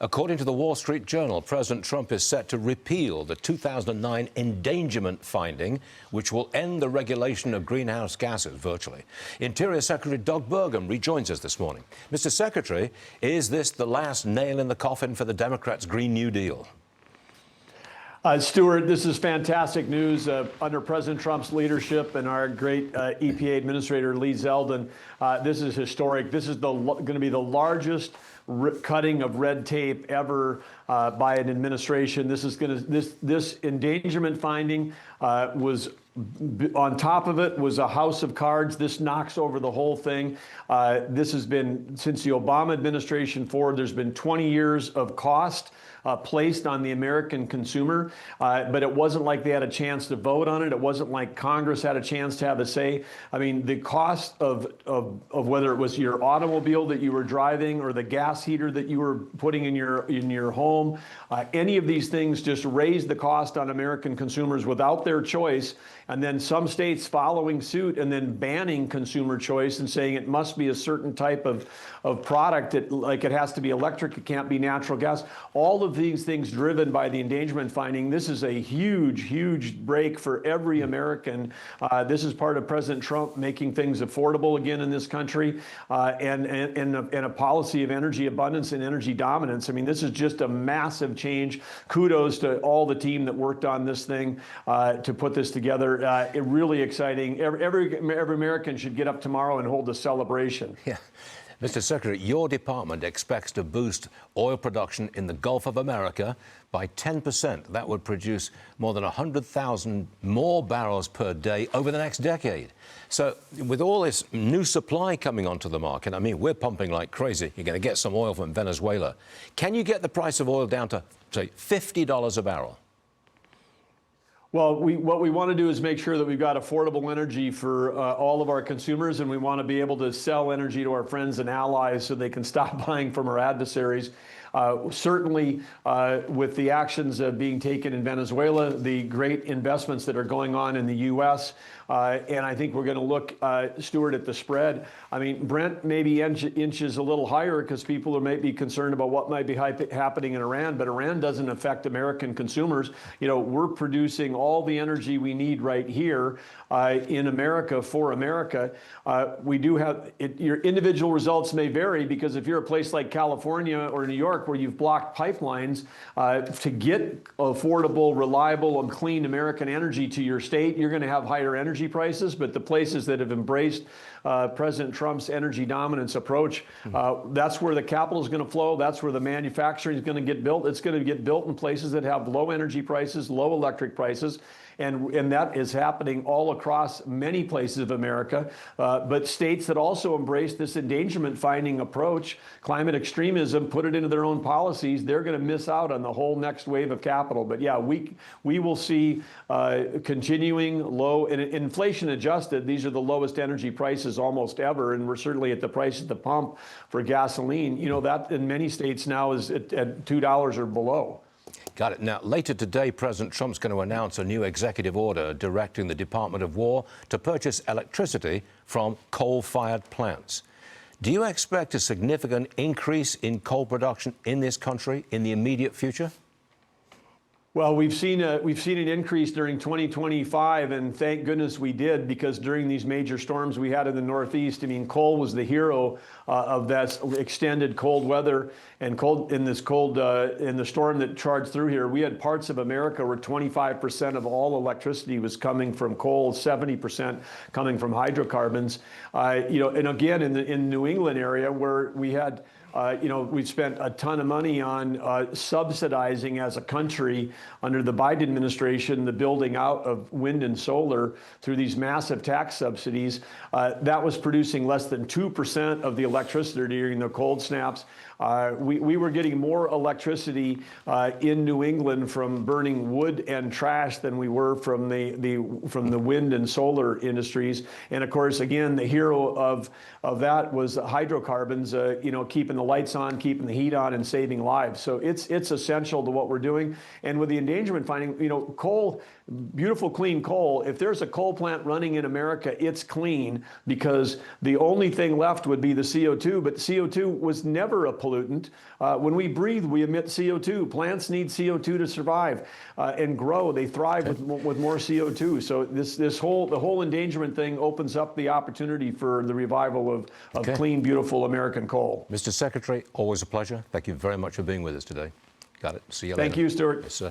According to the Wall Street Journal, President Trump is set to repeal the 2009 endangerment finding, which will end the regulation of greenhouse gases virtually. Interior Secretary Doug Burgum rejoins us this morning. Mr. Secretary, is this the last nail in the coffin for the Democrats' Green New Deal? Stuart, this is fantastic news. Under President Trump's leadership and our great EPA Administrator Lee Zeldin, this is historic. This is going to be the largest cutting of red tape ever by an administration. This endangerment finding was on top of it was a house of cards. This knocks over the whole thing. This has been, since the Obama administration forward, there's been 20 years of cost placed on the American consumer, but it wasn't like they had a chance to vote on it. It wasn't like Congress had a chance to have a say. I mean, the cost of whether it was your automobile that you were driving or the gas heater that you were putting in your home, any of these things just raised the cost on American consumers without their choice. And then some states following suit and then banning consumer choice and saying it must be a certain type of product, like it has to be electric, it can't be natural gas. All of these things driven by the endangerment finding. This is a huge, huge break for every American. This is part of President Trump making things affordable again in this country, and a policy of energy abundance and energy dominance. I mean, this is just a massive change. Kudos to all the team that worked on this thing to put this together. Really exciting. Every American should get up tomorrow and hold a celebration. Yeah. Mr. Secretary, your department expects to boost oil production in the Gulf of America by 10%. That would produce more than 100,000 more barrels per day over the next decade. So with all this new supply coming onto the market, I mean, we're pumping like crazy. You're going to get some oil from Venezuela. Can you get the price of oil down to, say, $50 a barrel? Well, what we want to do is make sure that we've got affordable energy for all of our consumers, and we want to be able to sell energy to our friends and allies so they can stop buying from our adversaries. Certainly, with the actions being taken in Venezuela, the great investments that are going on in the U.S., and I think we're going to look, Stuart, at the spread. I mean, Brent maybe inches a little higher because people may be concerned about what might be happening in Iran, but Iran doesn't affect American consumers. You know, we're producing all the energy we need right here in America for America. We do have, your individual results may vary because if you're a place like California or New York where you've blocked pipelines to get affordable, reliable, and clean American energy to your state, you're going to have higher energy prices. But the places that have embraced President Trump's energy dominance approach, that's where the capital is going to flow. That's where the manufacturing is going to get built. It's going to get built in places that have low energy prices, low electric prices. And that is happening all across many places of America. But states that also embrace this endangerment finding approach, climate extremism, put it into their own policies, they're going to miss out on the whole next wave of capital. But yeah, we will see continuing low, and inflation adjusted, these are the lowest energy prices almost ever. And we're certainly at the price at the pump for gasoline. You know, that in many states now is at $2 or below. Got it. Now, later today, President Trump's going to announce a new executive order directing the Department of War to purchase electricity from coal-fired plants. Do you expect a significant increase in coal production in this country in the immediate future? Well, we've seen an increase during 2025, and thank goodness we did, because during these major storms we had in the Northeast, I mean, coal was the hero of that extended cold weather and in the storm that charged through here. We had parts of America where 25% of all electricity was coming from coal, 70% coming from hydrocarbons. You know, and again, in New England area where we had. You know, we've spent a ton of money on subsidizing as a country under the Biden administration the building out of wind and solar through these massive tax subsidies. That was producing less than 2% of the electricity during the cold snaps. We were getting more electricity in New England from burning wood and trash than we were from the wind and solar industries. And of course, again, the hero of that was hydrocarbons. You know, keeping the lights on, keeping the heat on, and saving lives. So it's essential to what we're doing. And with the endangerment finding, you know, coal, beautiful clean coal, if there's a coal plant running in America, it's clean, because the only thing left would be the CO2, but CO2 was never a pollutant. When we breathe, we emit CO2. Plants need CO2 to survive and grow. They thrive with more CO2. So the whole endangerment thing opens up the opportunity for the revival of clean, beautiful American coal. Mr. Secretary, always a pleasure. Thank you very much for being with us today. Got it. See you later. Thank you, Stuart. Yes, sir.